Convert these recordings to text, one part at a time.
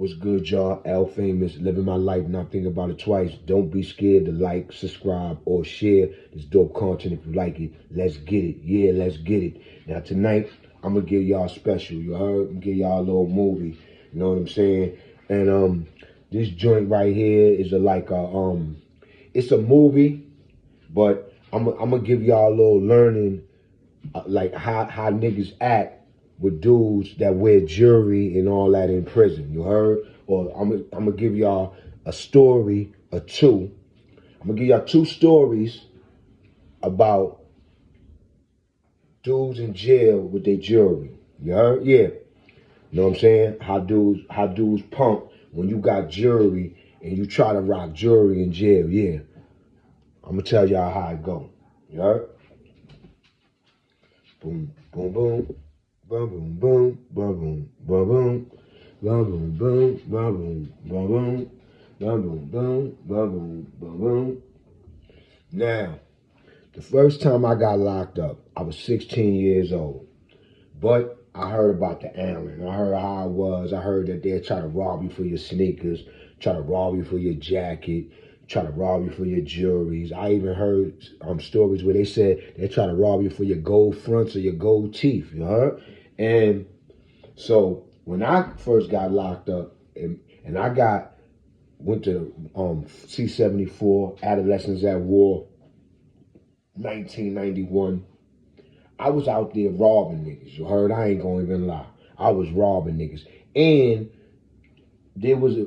What's good, y'all? L Famous, living my life, not thinking about it twice. Don't be scared to like, subscribe, or share this dope content if you like it. Let's get it. Yeah, let's get it. Now, tonight, I'm going to give y'all a special. You heard? I'm going to give y'all a little movie. You know what I'm saying? And this joint right here is it's a movie, but I'm going to give y'all a little learning, like how niggas act with dudes that wear jewelry and all that in prison. You heard? Or I'm gonna give y'all a story or two. I'm gonna give y'all two stories about dudes in jail with their jewelry. You heard? Yeah. You know what I'm saying? How dudes pump when you got jewelry and you try to rock jewelry in jail. Yeah. I'm gonna tell y'all how it go. You heard? Boom, boom, boom. Boom, boom, boom, boom, boom, boom, boom, boom, boom, boom, boom, boom, boom, boom, boom, boom, boom. Now, the first time I got locked up, I was 16 years old. But I heard about the Allen. I heard how it was. I heard that they'd try to rob you for your sneakers, try to rob you for your jacket, try to rob you for your jewelries. I even heard stories where they said they try to rob you for your gold fronts or your gold teeth. You heard? And so when I first got locked up, and I went to C-74, Adolescents at War, 1991. I was out there robbing niggas. You heard? I ain't gonna even lie. I was robbing niggas, and there was a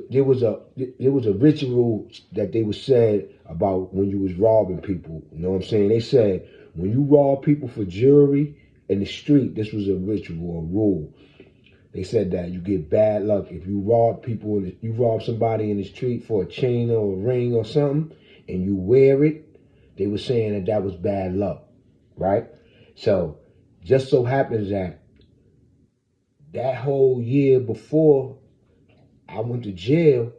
ritual that they was said about when you was robbing people. You know what I'm saying? They said when you rob people for jewelry in the street, this was a ritual, a rule. They said that you get bad luck if you rob people. You rob somebody in the street for a chain or a ring or something, and you wear it. They were saying that was bad luck, right? So, just so happens that whole year before I went to jail,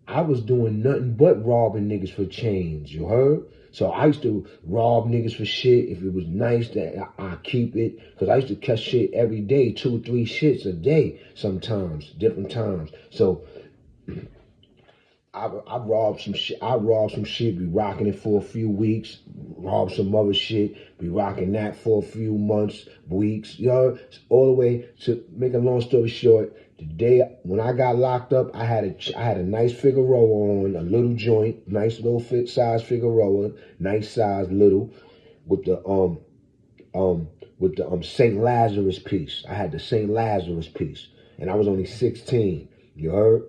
I was doing nothing but robbing niggas for chains, you heard? So I used to rob niggas for shit. If it was nice, that I keep it. Because I used to catch shit every day, 2 or 3 shits a day sometimes, different times. So I robbed some shit, be rocking it for a few weeks, rob some other shit, be rocking that for a few months, weeks, you know, all the way to make a long story short. The day when I got locked up, I had a nice Figueroa on, a little joint, nice little fit size Figueroa, nice size little, with the Saint Lazarus piece. I had the Saint Lazarus piece, and I was only 16. You heard?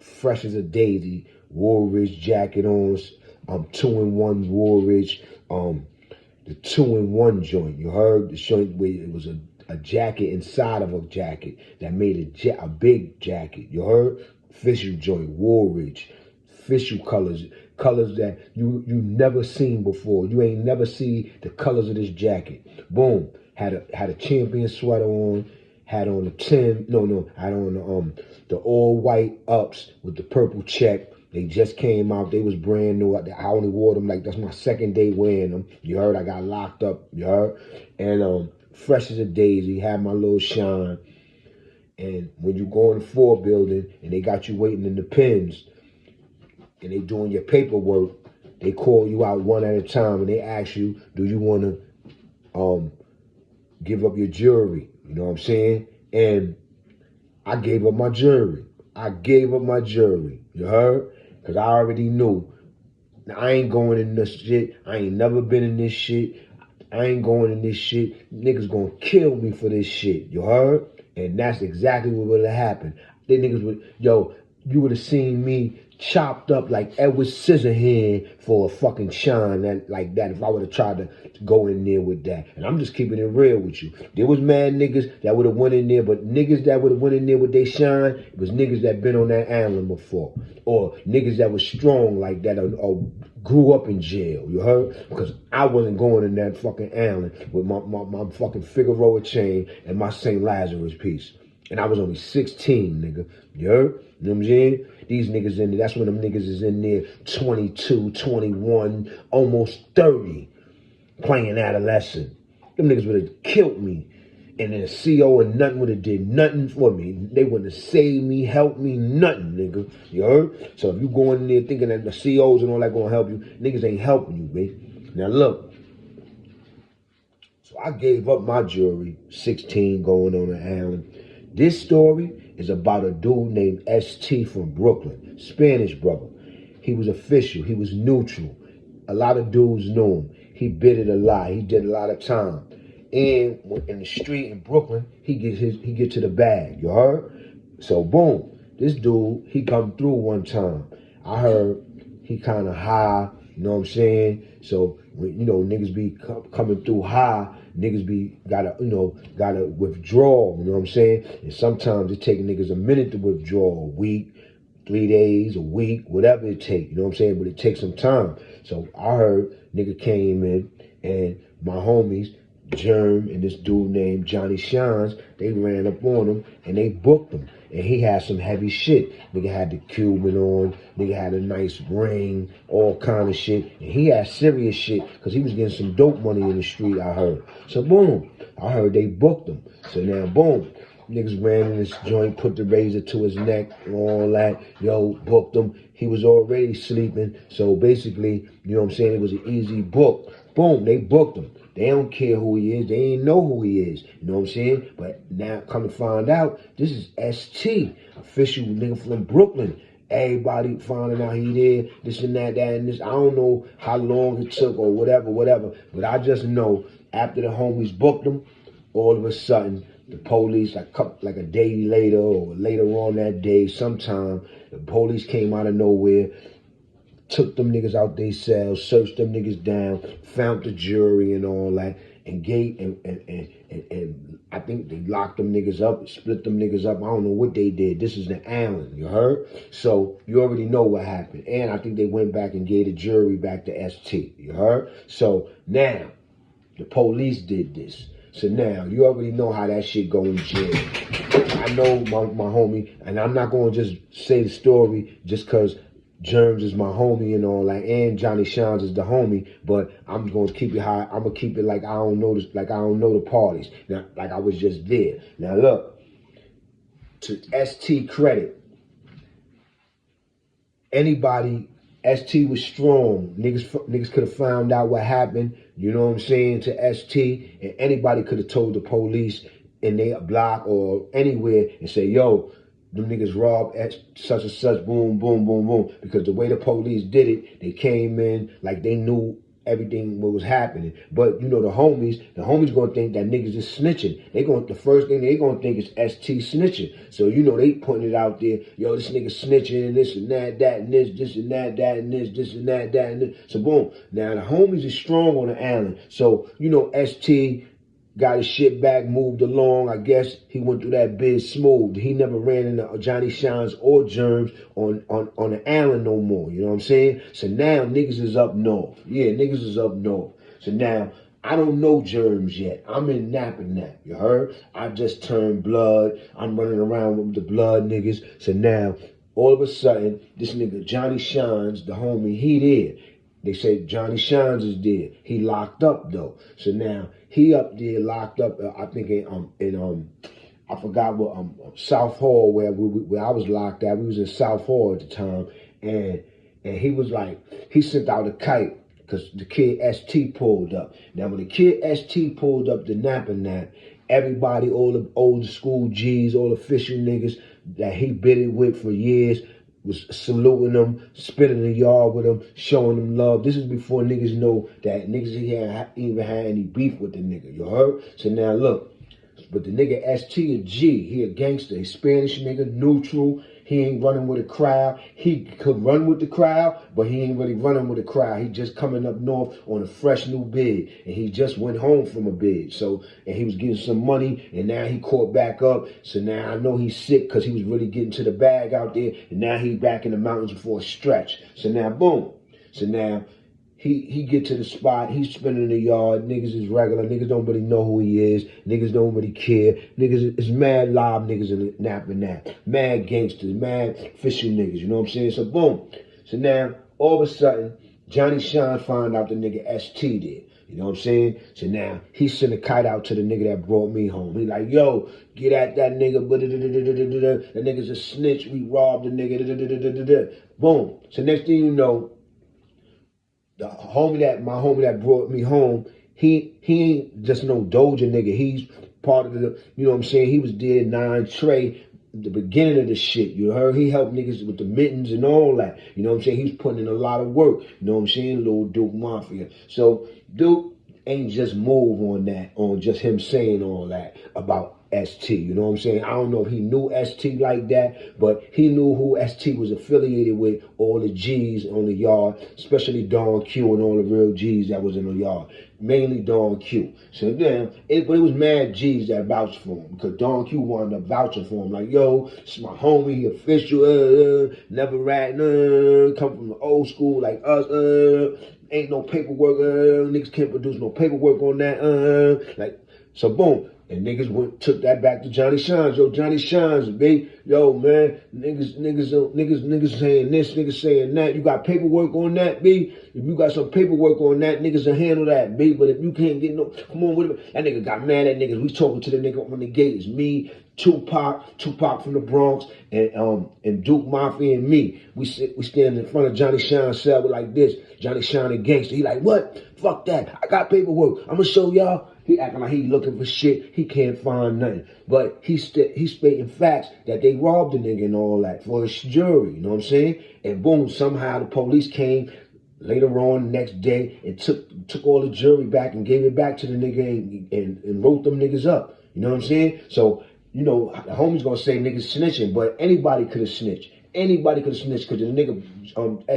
Fresh as a daisy, Woolridge jacket on, 2-in-1 Woolridge, the 2-in-1 joint. You heard? The joint where it was a jacket inside of a jacket that made a big jacket. You heard? Official joint, Woolridge, official colors that you never seen before. You ain't never see the colors of this jacket. Boom, had a champion sweater on. Had on had on the all white ups with the purple check. They just came out. They was brand new. I only wore them like that's my second day wearing them. You heard? I got locked up. You heard? And fresh as a daisy. Had my little shine. And when you go in the 4 building and they got you waiting in the pens and they doing your paperwork, they call you out one at a time and they ask you, do you want to give up your jewelry? You know what I'm saying? And I gave up my jewelry. You heard? Because I already knew. Now, I ain't going in this shit. I ain't never been in this shit. I ain't going in this shit. Niggas gonna kill me for this shit. You heard? And that's exactly what would have happened. They niggas would, you would have seen me chopped up like Edward Scissorhands for a fucking shine like that if I would have tried to go in there with that. And I'm just keeping it real with you. There was mad niggas that would have went in there, but niggas that would have went in there with their shine, it was niggas that been on that island before. Or niggas that was strong like that or grew up in jail, you heard? Because I wasn't going in that fucking island with my fucking Figueroa chain and my St. Lazarus piece. And I was only 16, nigga. You heard? You know what I'm saying? These niggas in there, that's when them niggas is in there 22, 21, almost 30, playing adolescent. Them niggas would have killed me And then the CO and nothing would have did nothing for me. They wouldn't have saved me, helped me, nothing, nigga. You heard? So if you go in there thinking that the COs and all that gonna help you, niggas ain't helping you, babe. Now look. So I gave up my jewelry, 16, going on an island. This story is about a dude named ST from Brooklyn, Spanish brother. He was official, he was neutral. A lot of dudes knew him. He bid it a lot, he did a lot of time. And in the street in Brooklyn, he get to the bag, you heard? So boom, this dude, he come through one time. I heard he kind of high, you know what I'm saying? So, you know, niggas be coming through high, niggas be gotta withdraw, you know what I'm saying? And sometimes it take niggas a minute to withdraw, a week, 3 days, a week, whatever it take, you know what I'm saying? But it takes some time. So I heard nigga came in and my homies, Germ and this dude named Johnny Shines, they ran up on him and they booked him. And he had some heavy shit. Nigga had the Cuban on, nigga had a nice ring, all kind of shit. And he had serious shit because he was getting some dope money in the street, I heard. So boom, I heard they booked him. So now boom, niggas ran in this joint, put the razor to his neck and all that. Yo, booked him. He was already sleeping. So basically, you know what I'm saying, it was an easy book. Boom, they booked him. They don't care who he is. They ain't know who he is. You know what I'm saying? But now come to find out, this is ST, official nigga from Brooklyn. Everybody finding out he there, this and that, and this. I don't know how long it took or whatever. But I just know after the homies booked him, all of a sudden, the police, like a day later or later on that day, sometime, the police came out of nowhere, took them niggas out their cells, searched them niggas down, found the jury and all that, and I think they locked them niggas up, split them niggas up. I don't know what they did. This is the Allen, you heard? So you already know what happened. And I think they went back and gave the jury back to ST, you heard? So now, the police did this. So now, you already know how that shit go in jail. I know my homie, and I'm not going to just say the story just because Germs is my homie and all that, and Johnny Shines is the homie, but I'm going to keep it high. I'm going to keep it like I don't know the parties. Now, like I was just there. Now look, to ST credit, anybody, ST was strong. Niggas could have found out what happened, you know what I'm saying, to ST, and anybody could have told the police in their block or anywhere and say, yo, them niggas robbed at such and such, boom, boom, boom, boom. Because the way the police did it, they came in like they knew everything what was happening. But you know the homies gonna think that niggas is snitching. The first thing they gonna think is ST snitching. So you know they putting it out there, yo, this nigga snitching and this and that and this and that and this and that and this. So boom. Now the homies is strong on the island. So you know ST got his shit back, moved along. I guess he went through that bid smooth. He never ran into Johnny Shines or Germs on the island no more. You know what I'm saying? So now niggas is up north. Yeah, niggas is up north. So now I don't know Germs yet. I'm in Nap, you heard? I just turned blood. I'm running around with the blood niggas. So now, all of a sudden, this nigga Johnny Shines, the homie, he there. They say Johnny Shines is there. He locked up though. So now he up there locked up. I think I forgot what South Hall where I was locked at. We was in South Hall at the time, and he was like he sent out a kite because the kid ST pulled up. Now when the kid ST pulled up to Nap, everybody, all the old school G's, all official niggas that he bidded with for years, was saluting them, spitting the yard with them, showing them love. This is before niggas know that niggas even had any beef with the nigga, you heard? So now look, but the nigga ST a G, he a gangster, he Spanish nigga, neutral, he ain't running with a crowd. He could run with the crowd, but he ain't really running with the crowd. He just coming up north on a fresh new bid, and he just went home from a bid. So, and he was getting some money, and now he caught back up. So now I know he's sick because he was really getting to the bag out there, and now he back in the mountains for a stretch. So now, boom. So now, he get to the spot, he's spinning the yard, niggas is regular, niggas don't really know who he is, niggas don't really care, niggas is mad live niggas in the Nap, mad gangsters, mad official niggas, you know what I'm saying? So boom. So now, all of a sudden, Johnny Shine find out the nigga ST there. You know what I'm saying? So now he sent a kite out to the nigga that brought me home. He like, yo, get at that nigga. That nigga's a snitch. We robbed the nigga. Boom. So next thing you know, my homie that brought me home, he ain't just no Doja nigga. He's part of the, you know what I'm saying? He was there 9 Trey, the beginning of the shit. You heard? He helped niggas with the mittens and all that. You know what I'm saying? He's putting in a lot of work. You know what I'm saying? Little Duke Mafia. So Duke ain't just move on that, on just him saying all that about ST. You know what I'm saying? I don't know if he knew ST like that, but he knew who ST was affiliated with, all the G's on the yard, especially Don Q and all the real G's that was in the yard. Mainly Don Q. So then, but it was mad G's that vouched for him, because Don Q wanted to vouch for him. Like, yo, it's my homie, he official, never rat, come from the old school like us, ain't no paperwork, niggas can't produce no paperwork on that, like, so boom. And niggas took that back to Johnny Shines. Yo, Johnny Shines, baby. Yo, man, niggas saying this, niggas saying that. You got paperwork on that, B? If you got some paperwork on that, niggas will handle that, B. But if you can't get no, come on with it. That nigga got mad at niggas. We talking to the nigga on the gate. It's me, Tupac from the Bronx, and Duke Mafia and me. We stand in front of Johnny Shine's cell like this. Johnny Shine a gangster. He like, what? Fuck that. I got paperwork. I'ma show y'all. He acting like he looking for shit. He can't find nothing. But he's stating facts that they robbed the nigga and all that for his jury. You know what I'm saying? And boom, somehow the police came later on the next day and took all the jury back and gave it back to the nigga and wrote them niggas up. You know what I'm saying? So, you know, the homie's gonna say niggas snitching, but anybody could have snitched. Anybody could have snitched because the nigga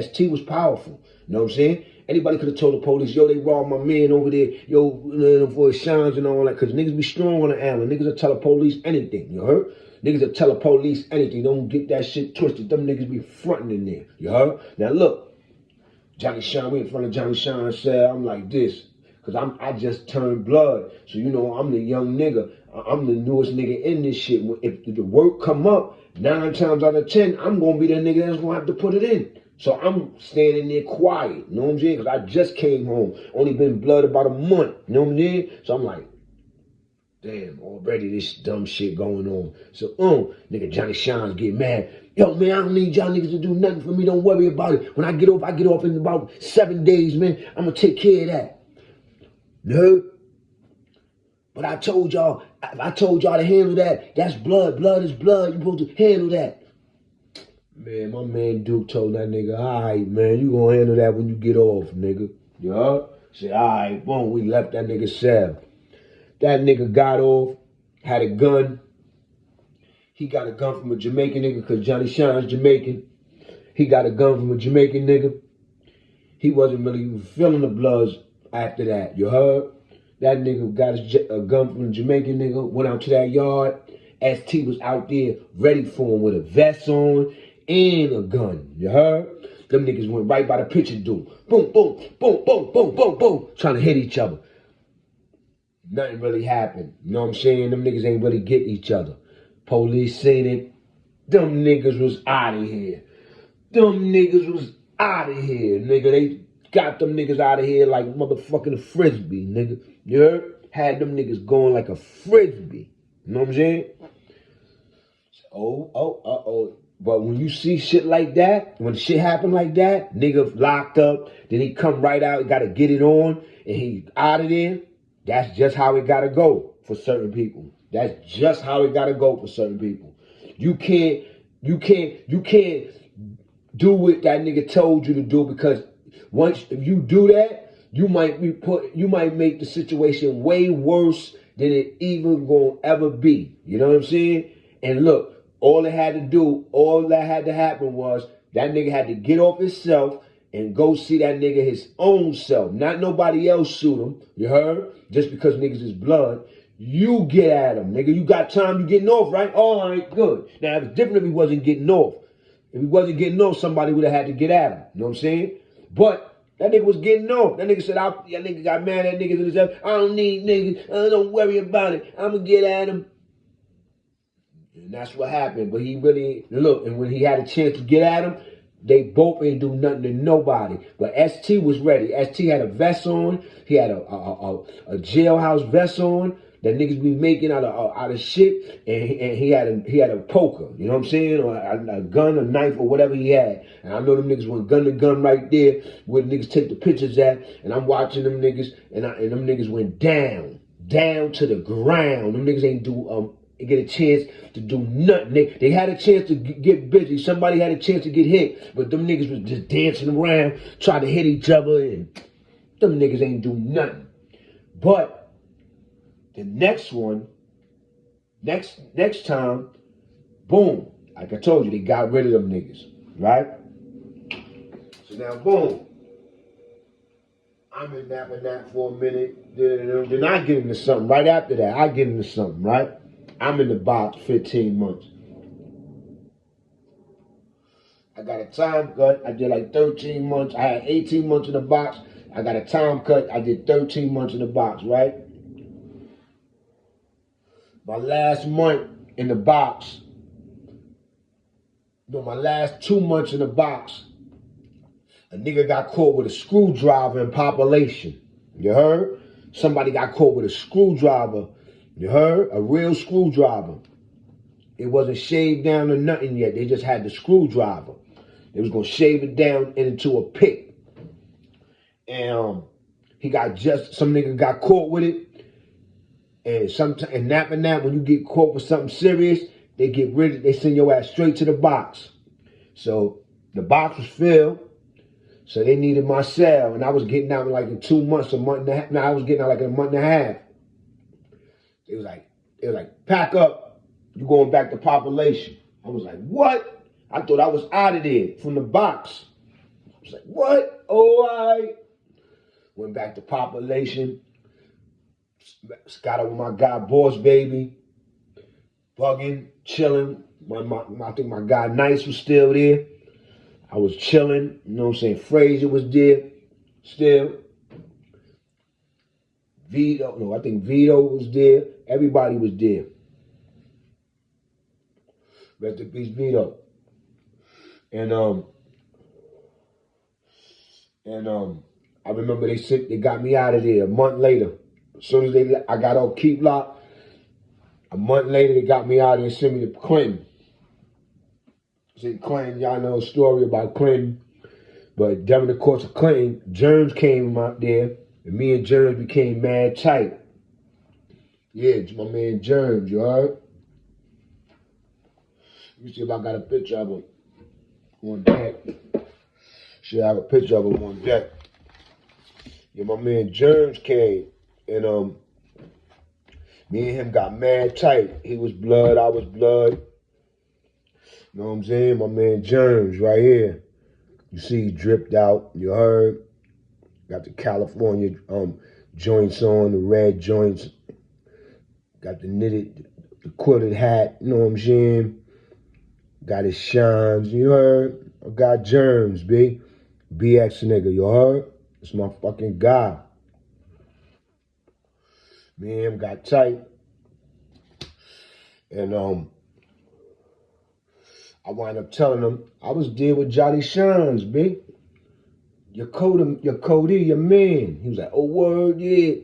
ST was powerful. You know what I'm saying? Anybody could have told the police, yo, they robbed my man over there, yo, for his shines and all that, because niggas be strong on the island. Niggas will tell the police anything, you heard? Niggas will tell the police anything. Don't get that shit twisted. Them niggas be fronting in there, you heard? Now look, Johnny Shine, we in front of Johnny Shine said, I'm like this, because I just turned blood. So, you know, I'm the young nigga. I'm the newest nigga in this shit. If the work come up, 9 times out of 10, I'm going to be the nigga that's going to have to put it in. So I'm standing there quiet, you know what I'm saying? Because I just came home. Only been blood about a month, you know what I'm saying? So I'm like, damn, already this dumb shit going on. So, nigga Johnny Shines get mad. Yo, man, I don't need y'all niggas to do nothing for me. Don't worry about it. When I get off in about 7 days, man. I'm going to take care of that. You heard? But I told y'all to handle that. That's blood. Blood is blood. You're supposed to handle that. Man, my man Duke told that nigga, all right, man, you gonna handle that when you get off, nigga. You heard? Said, all right, boom, we left that nigga cell. That nigga got off, had a gun. He got a gun from a Jamaican nigga, because Johnny Shine's Jamaican. He got a gun from a Jamaican nigga. He wasn't really feeling the bloods after that, you heard? That nigga got a gun from a Jamaican nigga, went out to that yard. ST was out there ready for him with a vest on and a gun, you heard? Them niggas went right by the picture dude. Boom, boom, boom, boom, boom, boom, boom, trying to hit each other. Nothing really happened, you know what I'm saying? Them niggas ain't really get each other. Police seen it. Them niggas was out of here. Them niggas was out of here, nigga. They got them niggas out of here like motherfucking frisbee, nigga. You heard? Had them niggas going like a frisbee. You know what I'm saying? But when you see shit like that, when shit happen like that, nigga locked up, then he come right out, gotta get it on, and he out of there, that's just how it gotta go for certain people. That's just how it gotta go for certain people. You can't do what that nigga told you to do, because once if you do that, you might make the situation way worse than it even gonna ever be. You know what I'm saying? And look, all that had to happen was that nigga had to get off himself and go see that nigga his own self. Not nobody else shoot him, you heard? Just because niggas is blood. You get at him, nigga. You got time, you getting off, right? All right, good. Now, if it's different if he wasn't getting off. If he wasn't getting off, somebody would have had to get at him. You know what I'm saying? But that nigga was getting off. That nigga said, that nigga got mad at niggas and said, I don't need niggas. Don't worry about it. I'm going to get at him. And that's what happened. But he really, look, and when he had a chance to get at him, They both ain't do nothing to nobody. But ST was ready. ST had a vest on. He had a jailhouse vest on that niggas be making out of shit. And he had a poker. You know what I'm saying? Or a gun, a knife, or whatever he had. And I know them niggas went gun to gun right there where niggas take the pictures at. And I'm watching them niggas, and them niggas went down to the ground. Them niggas ain't do get a chance to do nothing. They had a chance to get busy. Somebody had a chance to get hit, but them niggas was just dancing around, trying to hit each other, and them niggas ain't do nothing. But the next time, boom, like I told you, they got rid of them niggas, right? So now, boom, I'm in that for a minute. Then I get into something. Right after that, I get into something, right? I'm in the box 15 months. I got a time cut. I did like 13 months. I had 18 months in the box. I got a time cut. I did 13 months in the box, right? My last month in the box, my last 2 months in the box, a nigga got caught with a screwdriver in population. You heard? Somebody got caught with a screwdriver. You heard? A real screwdriver. It wasn't shaved down or nothing yet. They just had the screwdriver. They was gonna shave it down into a pick. And some nigga got caught with it. And sometimes and that when you get caught with something serious, they send your ass straight to the box. So the box was filled. So they needed my cell. And I was getting out like in 2 months, a month and a half. No, I was getting out like in a month and a half. They was like, pack up. You going back to population. I was like, what? I thought I was out of there from the box. I was like, what? Oh, I went back to population. Got up with my guy, Boss Baby. Bugging, chilling. I think my guy Nice was still there. I was chilling. You know what I'm saying? Frazier was there still. I think Vito was there. Everybody was there. Rest in peace, Vito. And I remember they got me out of there a month later. As soon as I got off Keep Lock, a month later they got me out of there and sent me to Clinton. See, Clinton, y'all know a story about Clinton. But during the course of Clinton, Germs came out there, and me and Germs became mad tight. Yeah, it's my man Germs, you heard? Let me see if I got a picture of him on deck. Should have a picture of him on deck. Yeah, my man Germs came, and me and him got mad tight. He was blood, I was blood. You know what I'm saying? My man Germs right here. You see he dripped out, you heard? Got the California joints on, the red joints. Got the knitted, the quilted hat, you know what I'm saying? Got his shines, you heard? I got Germs, B. BX nigga, you heard? It's my fucking guy. Me and him got tight. And I wound up telling him, I was there with Johnny Shines, B. Your Cody, your man. He was like, oh, word, yeah.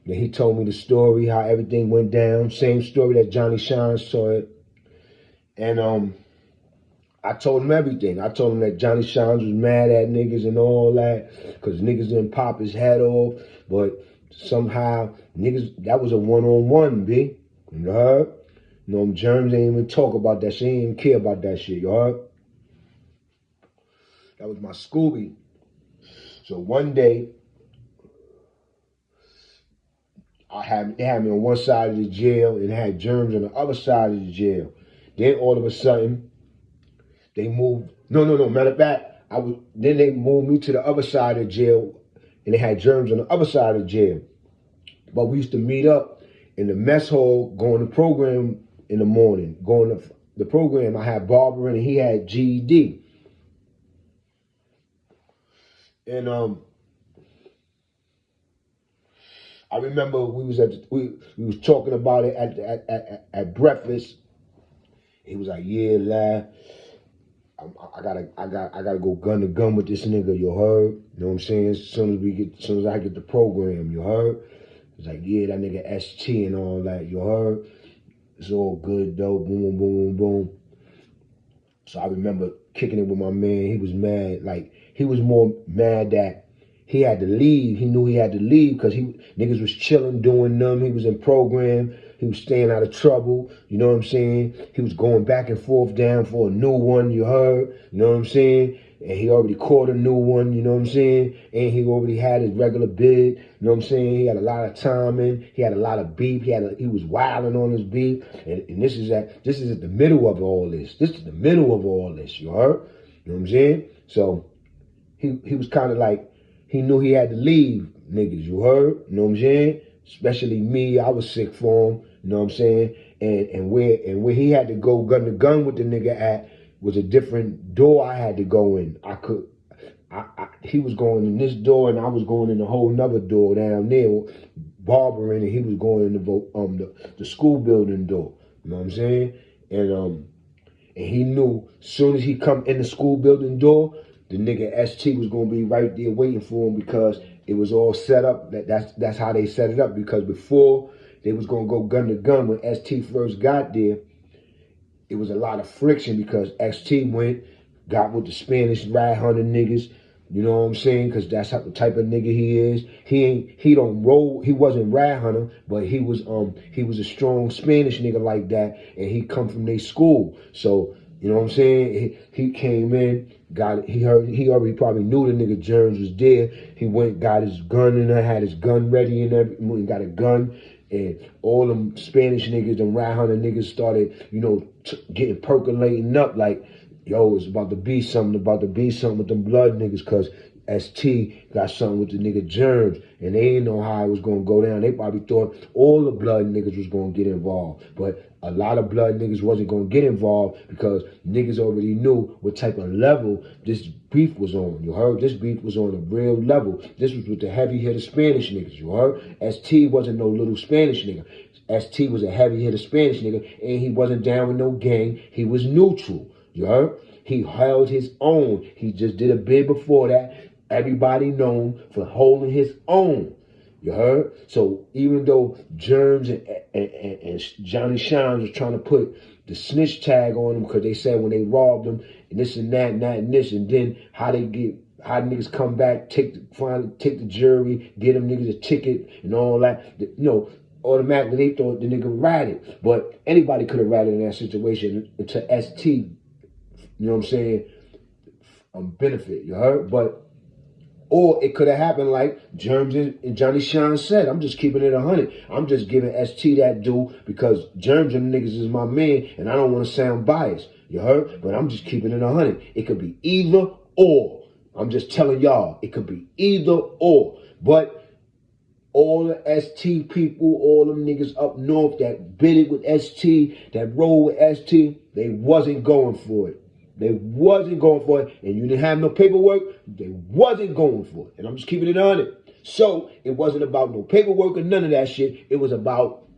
Then he told me the story, how everything went down. Same story that Johnny Shines saw it. And I told him everything. I told him that Johnny Shines was mad at niggas and all that, because niggas didn't pop his head off. But somehow, niggas, that was a one-on-one, B. You heard? You know, Germs ain't even talk about that shit. He ain't even care about that shit, you heard? That was my Scooby. So one day, they had me on one side of the jail and had Germs on the other side of the jail. Then all of a sudden, they moved. No. Matter of fact, then they moved me to the other side of the jail, and they had Germs on the other side of the jail. But we used to meet up in the mess hall, going to program in the morning. Going to the program, I had Barbara and he had GED. And I remember we was talking about it at breakfast. He was like, yeah, lad, I gotta go gun to gun with this nigga, you heard? You know what I'm saying? As soon as I get the program, you heard? It's like, yeah, that nigga ST and all that, you heard? It's all good though, boom, boom, boom. So I remember kicking it with my man. He was mad, like he was more mad that he had to leave. He knew he had to leave because niggas was chilling, doing them. He was in program. He was staying out of trouble. You know what I'm saying? He was going back and forth down for a new one. You heard? You know what I'm saying? And he already caught a new one. You know what I'm saying? And he already had his regular bid. You know what I'm saying? He had a lot of timing. He had a lot of beef. He was wilding on his beef. And this is at the middle of all this. This is the middle of all this. You heard? You know what I'm saying? So he was kind of like, he knew he had to leave niggas, you heard? You know what I'm saying? Especially me, I was sick for him, you know what I'm saying? And where he had to go gun to gun with the nigga at was a different door I had to go in. He was going in this door and I was going in a whole nother door down there, barbering, and he was going in the school building door, you know what I'm saying? And he knew as soon as he come in the school building door, the nigga ST was gonna be right there waiting for him because it was all set up. That's how they set it up. Because before they was gonna go gun to gun when ST first got there, it was a lot of friction because ST got with the Spanish rat hunter niggas. You know what I'm saying? Because that's the type of nigga he is. He don't roll. He wasn't rat hunter, but he was a strong Spanish nigga like that, and he come from their school. So you know what I'm saying? He came in, he already probably knew the nigga Germs was there. He went, got his gun in there, had his gun ready and everything, got a gun. And all them Spanish niggas, them rat hunter niggas started, getting percolating up like, yo, it's about to be something with them blood niggas, because ST got something with the nigga Germs, and they didn't know how it was going to go down. They probably thought all the blood niggas was going to get involved, but a lot of blood niggas wasn't going to get involved because niggas already knew what type of level this beef was on. You heard? This beef was on a real level. This was with the heavy hitter Spanish niggas. You heard? ST wasn't no little Spanish nigga. ST was a heavy hitter Spanish nigga, and he wasn't down with no gang. He was neutral. You heard? He held his own. He just did a bid before that. Everybody known for holding his own. You heard? So even though Germs and Johnny Shines was trying to put the snitch tag on him because they said when they robbed him and this and that and that and this, and then how niggas come back, take the jury, get them niggas a ticket and all that. Automatically they thought the nigga ratted. But anybody could have ratted in that situation to ST, you know what I'm saying, benefit, you heard? Or it could have happened like Germs and Johnny Shine said. I'm just keeping it 100. I'm just giving ST that due because Germs and niggas is my man, and I don't want to sound biased. You heard? But I'm just keeping it 100. It could be either or. I'm just telling y'all, it could be either or. But all the ST people, all them niggas up north that bid it with ST, that roll with ST, they wasn't going for it. They wasn't going for it, and you didn't have no paperwork, they wasn't going for it. And I'm just keeping it on it. So it wasn't about no paperwork or none of that shit. It was about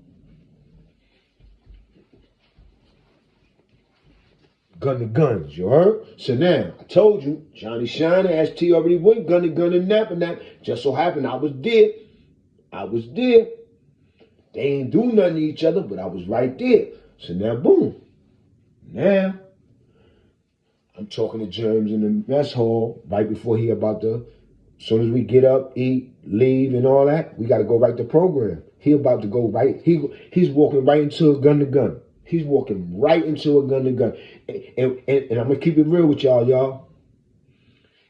gun to guns, you heard? So now, I told you, Johnny Shine and ST already went gun to gun and nap and that. Just so happened I was there. They ain't do nothing to each other, but I was right there. So now, boom. Now, I'm talking to Germs in the mess hall right before as soon as we get up, eat, leave, and all that, we got to go right to program. He about to go right, he's walking right into a gun to gun. He's walking right into a gun to gun. And I'm going to keep it real with y'all.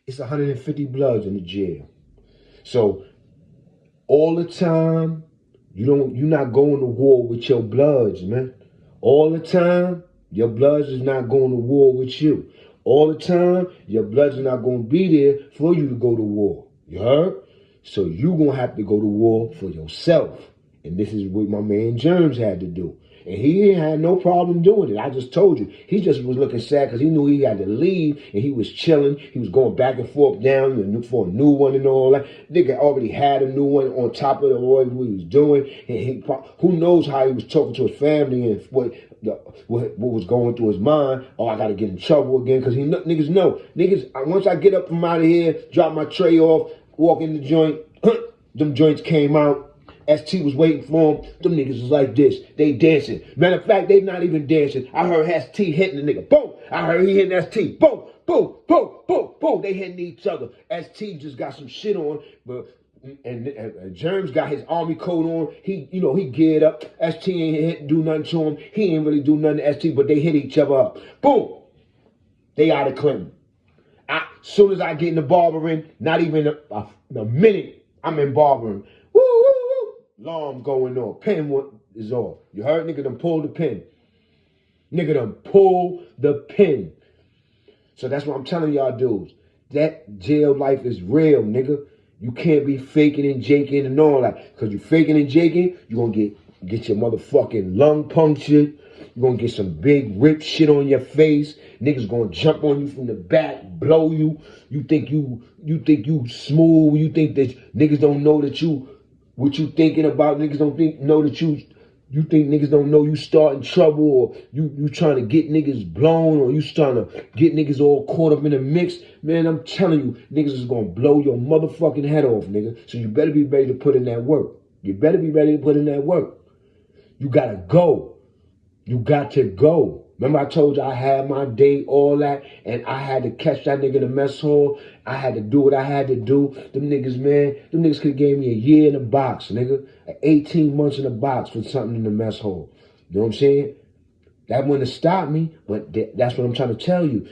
It's 150 bloods in the jail. So all the time, you're not going to war with your bloods, man. All the time, your bloods is not going to war with you. All the time, your bloods are not going to be there for you to go to war. You heard? So you're going to have to go to war for yourself. And this is what my man Germs had to do. And he had no problem doing it. I just told you. He just was looking sad because he knew he had to leave, and he was chilling. He was going back and forth down for a new one and all that. Nigga already had a new one on top of the what he was doing. And who knows how he was talking to his family and what what was going through his mind. Oh, I gotta get in trouble again, because niggas know. Once I get up from out of here, drop my tray off, walk in the joint, them joints came out. ST was waiting for him. Them niggas was like this. They dancing. Matter of fact, they not even dancing. I heard ST hitting the nigga. Boom. I heard he hitting ST. Boom. Boom. Boom. Boom. Boom. They hitting each other. ST just got some shit on, but and Germs got his army coat on. He geared up. ST ain't do nothing to him. He ain't really do nothing to ST, but they hit each other up. Boom. They out of Clinton. Soon as I get in the barbering, not even a minute, I'm in barbering. Woo, woo, woo. Alarm going on. Pin is off. You heard? Nigga done pull the pin. Nigga done pull the pin. So that's what I'm telling y'all dudes. That jail life is real, nigga. You can't be faking and jaking and all that. Because you faking and jaking, you're going to get your motherfucking lung punctured. You're going to get some big rip shit on your face. Niggas going to jump on you from the back, blow you. You think you smooth. You think that niggas don't know that what you thinking about. Niggas don't know that you think niggas don't know you starting trouble, or you trying to get niggas blown, or you trying to get niggas all caught up in a mix. Man, I'm telling you, niggas is going to blow your motherfucking head off, nigga. So you better be ready to put in that work. You better be ready to put in that work. You got to go. You got to go. Remember I told you I had my day, all that, and I had to catch that nigga in the mess hall. I had to do what I had to do. Them niggas, man, them niggas could have gave me a year in a box, nigga. 18 months in a box for something in the mess hall. You know what I'm saying? That wouldn't have stopped me, but that's what I'm trying to tell you.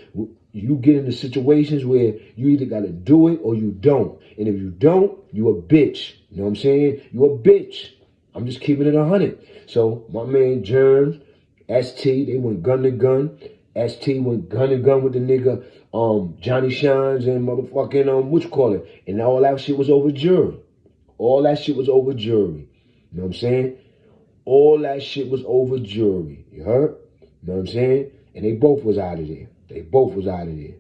You get into situations where you either got to do it or you don't. And if you don't, you a bitch. You know what I'm saying? You a bitch. I'm just keeping it 100. So my man Germs, ST, they went gun to gun. ST went gun to gun with the nigga Johnny Shines and motherfucking what you call it. And all that shit was over jury. All that shit was over jury. You know what I'm saying? All that shit was over jury. You heard? You know what I'm saying? And they both was out of there. They both was out of there.